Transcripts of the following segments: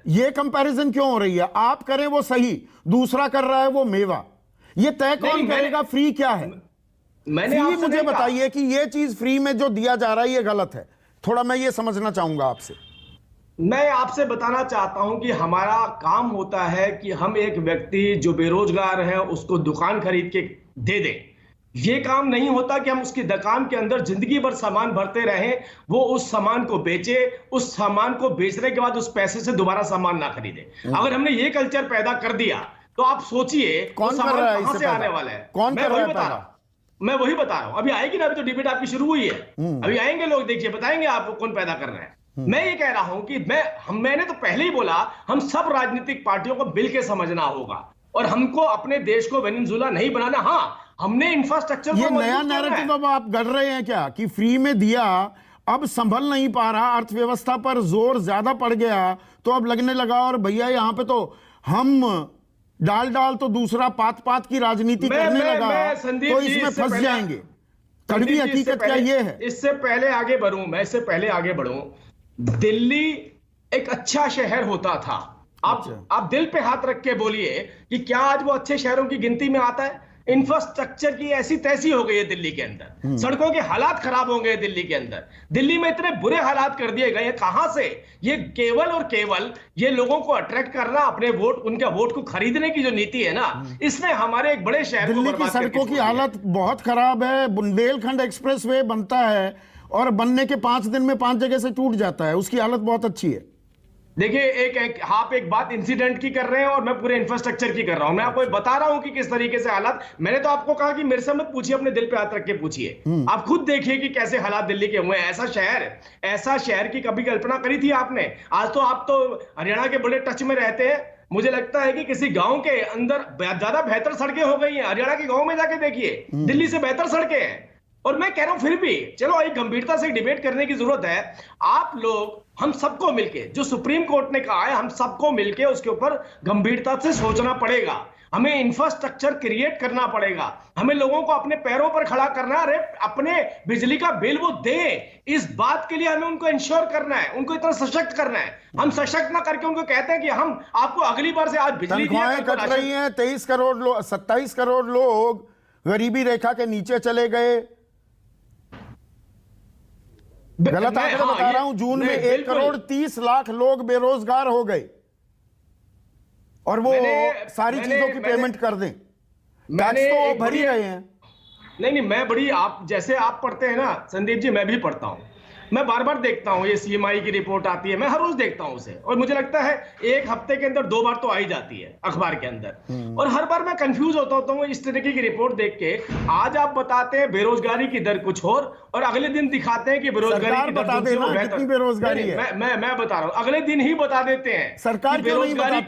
ये कंपैरिजन क्यों हो रही है? आप करें वो सही, दूसरा कर रहा है वो मेवा। ये तय कौन करेगा फ्री क्या है? मैंने फ्री मुझे बताइए कि ये चीज फ्री में जो दिया जा रहा है ये गलत है, थोड़ा मैं ये समझना चाहूंगा आपसे। मैं आपसे बताना चाहता हूं कि हमारा काम होता है कि हम एक व्यक्ति जो बेरोजगार है उसको दुकान खरीद के दे दें। ये काम नहीं होता कि हम उसकी दुकान के अंदर जिंदगी भर सामान भरते रहें, वो उस सामान को बेचे, उस सामान को बेचने के बाद उस पैसे से दोबारा सामान ना खरीदे। अगर हमने ये कल्चर पैदा कर दिया तो आप सोचिए कौन कर रहा है, कहां से आने वाला है। कौन कर रहा है? मैं वही बता रहा हूं। अभी आएगी ना, अभी तो डिबेट आपकी शुरू हुई है, अभी आएंगे लोग, देखिए बताएंगे आपको कौन पैदा कर रहे हैं। मैं ये कह रहा हूं कि मैंने तो पहले ही बोला, हम सब राजनीतिक पार्टियों को मिलकर समझना होगा और हमको अपने देश को वेनेजुएला नहीं बनाना। हाँ, हमने इंफ्रास्ट्रक्चर ये नया नैरेटिव अब आप गढ़ रहे हैं क्या कि फ्री में दिया, अब संभल नहीं पा रहा, अर्थव्यवस्था पर जोर ज्यादा पड़ गया तो अब लगने लगा और भैया यहां पे तो हम डाल तो दूसरा पात की राजनीति करने लगा तो इसमें फंस जाएंगे। कड़वी हकीकत क्या ये है? इससे पहले आगे बढ़ूं, मैं इससे पहले आगे बढ़ूं, दिल्ली एक अच्छा शहर होता था। आप दिल पे हाथ रख के बोलिए कि क्या आज वो अच्छे शहरों की गिनती में आता है? इंफ्रास्ट्रक्चर की ऐसी तैसी हो गई है दिल्ली के अंदर, सड़कों के हालात खराब हो गए दिल्ली के अंदर, दिल्ली में इतने बुरे हालात कर दिए गए हैं। कहां से? ये केवल और केवल ये लोगों को अट्रैक्ट करना, अपने वोट, उनके वोट को खरीदने की जो नीति है ना, इसने हमारे एक बड़े शहर दिल्ली की सड़कों की हालत बहुत खराब है। बुंदेलखंड एक्सप्रेसवे बनता है और बनने के 5 दिन में 5 जगह से टूट जाता है, उसकी हालत बहुत अच्छी है। देखिए, आप एक बात इंसिडेंट की कर रहे हैं और मैं पूरे इंफ्रास्ट्रक्चर की कर रहा हूं। मैं आपको बता रहा हूं कि किस तरीके से हालात। मैंने तो आपको कहा कि मेरे से मत पूछिए, अपने दिल पे हाथ रख के पूछिए। आप खुद देखिए कि कैसे हालात दिल्ली के हुए हैं। ऐसा शहर की कभी कल्पना करी थी आपने? आज तो आप तो हरियाणा के बड़े टच में रहते हैं। मुझे लगता है कि किसी गांव के अंदर ज्यादा बेहतर सड़कें हो गई हैं। हरियाणा के गांव में जाके देखिए, दिल्ली से बेहतर सड़कें हैं। और मैं कह रहा हूं फिर भी चलो एक गंभीरता से डिबेट करने की जरूरत है। आप लोग, हम सबको मिलके, जो सुप्रीम कोर्ट ने कहा है, हम सबको मिलके उसके ऊपर गंभीरता से सोचना पड़ेगा। हमें इंफ्रास्ट्रक्चर क्रिएट करना पड़ेगा, हमें लोगों को अपने पैरों पर खड़ा करना। अरे अपने बिजली का बिल वो दे, इस बात के लिए हमें उनको इंश्योर करना है, उनको इतना सशक्त करना है। हम सशक्त ना करके उनको कहते हैं कि हम आपको अगली बार से आज बिजली कट रही है। 23 करोड़ लोग, 27 करोड़ लोग गरीबी रेखा के नीचे चले गए। गलत आंकड़े बता रहा हूं। जून में 1 करोड़ 30 लाख लोग बेरोजगार हो गए और वो सारी चीजों की पेमेंट कर दें। टैक्स तो भर ही रहे हैं। नहीं, मैं बड़ी, आप जैसे आप पढ़ते हैं ना संदीप जी, मैं भी पढ़ता हूं। मैं बार बार देखता हूं, ये सीएमआई की रिपोर्ट आती है, मैं हर रोज देखता हूं उसे, और मुझे लगता है एक हफ्ते के अंदर 2 बार तो आई जाती है अखबार के अंदर। और हर बार मैं कंफ्यूज होता हूं इस तरीके की रिपोर्ट देख के। आज आप बताते हैं बेरोजगारी की दर कुछ और अगले दिन दिखाते हैं कि बेरोजगारी की दर कितनी बेरोजगारी है। मैं बता रहा हूं, अगले दिन ही बता देते हैं सरकार बेरोजगारी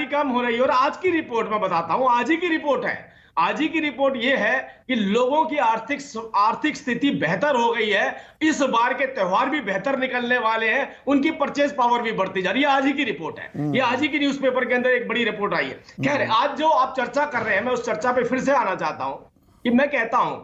कम हो रही है। और आज की रिपोर्ट मैं बताता हूं, आज ही की रिपोर्ट है, आज ही की रिपोर्ट यह है कि लोगों की आर्थिक स्थिति बेहतर हो गई है। इस बार के त्योहार भी बेहतर निकलने वाले हैं, उनकी परचेज पावर भी बढ़ती जा रही है। आज ही की रिपोर्ट है ये, आज ही की न्यूज़पेपर के अंदर एक बड़ी रिपोर्ट आई है। खैर, आज जो आप चर्चा कर रहे हैं, मैं उस चर्चा पे फिर से आना चाहता हूं कि मैं कहता हूं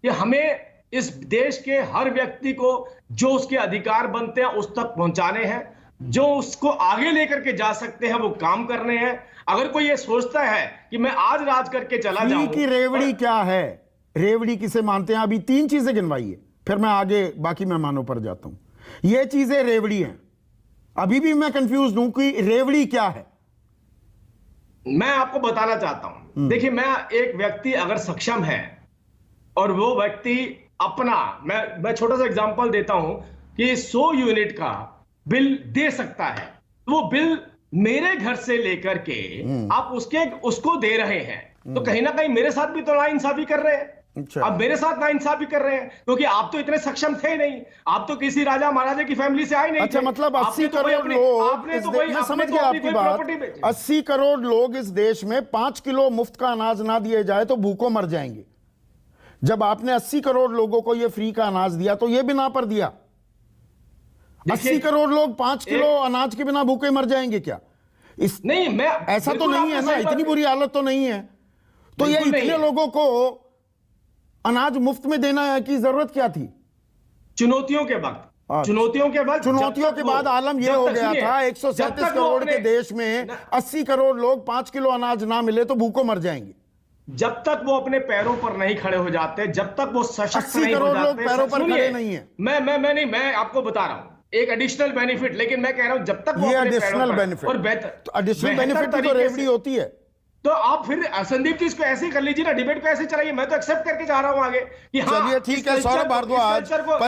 कि हमें इस देश के हर व्यक्ति को जो उसके अधिकार बनते हैं उस तक पहुंचाने हैं, जो उसको आगे लेकर के जा सकते हैं वो काम करने हैं। अगर कोई ये सोचता है कि मैं आज राज करके चला जाऊं, की रेवड़ी क्या है, रेवड़ी किसे मानते हैं? अभी 3 चीजें गिनवाइए, फिर मैं आगे बाकी मेहमानों पर जाता हूं। ये चीजें रेवड़ी हैं। अभी भी मैं कंफ्यूज हूं कि रेवड़ी क्या है। मैं आपको बताना चाहता हूं। देखिए, मैं एक व्यक्ति अगर सक्षम है और वो व्यक्ति अपना, मैं छोटा सा एग्जांपल देता हूं कि 100 यूनिट का बिल दे सकता है, वो बिल मेरे घर से लेकर के आप उसको दे रहे हैं, तो कहीं ना कहीं मेरे साथ भी तो नाइंसाफी कर रहे हैं। अच्छा। आप मेरे साथ नाइंसाफी कर रहे हैं क्योंकि आप तो इतने सक्षम थे नहीं, आप तो किसी राजा महाराजा की फैमिली से आए नहीं। अच्छा, मतलब 80 करोड़ लोग, मैं समझ गया आपकी बात। 80 करोड़ लोग इस देश में 5 किलो मुफ्त का अनाज ना दिए जाए तो भूखों मर जाएंगे। जब आपने 80 करोड़ लोगों को यह फ्री का अनाज दिया तो यह बिना पर दिया। 80 करोड़ लोग 5 किलो अनाज के बिना भूखे मर जाएंगे क्या? नहीं, मैं ऐसा तो नहीं है ना, इतनी बुरी हालत तो नहीं है। तो ये इतने लोगों को अनाज मुफ्त में देना की जरूरत क्या थी? चुनौतियों के वक्त चुनौतियों के बाद आलम यह हो गया था 137 करोड़ के देश में 80 करोड़ लोग 5 किलो अनाज ना मिले तो भूखों मर जाएंगे। जब तक वो अपने पैरों पर नहीं खड़े हो जाते, जब तक वो सशक्त 80 नहीं हो करोड़ लोग जाते, पैरों पर खड़े नहीं है। मैं आपको बता रहा हूं एक एडिशनल बेनिफिट, लेकिन मैं कह रहा हूं जब तक वो ये अपने एडिशनल पैरों पर बेनिफिट और बेहतर एडिशनल बेनिफिट तो रेवड़ी होती है। तो आप फिर संदीप जी इसको ऐसे ही कर लीजिए ना, डिबेट को ऐसे चलाइए। मैं तो एक्सेप्ट करके जा रहा हूं आगे कि हाँ, चलिए ठीक है सौरभ भारद्वाज।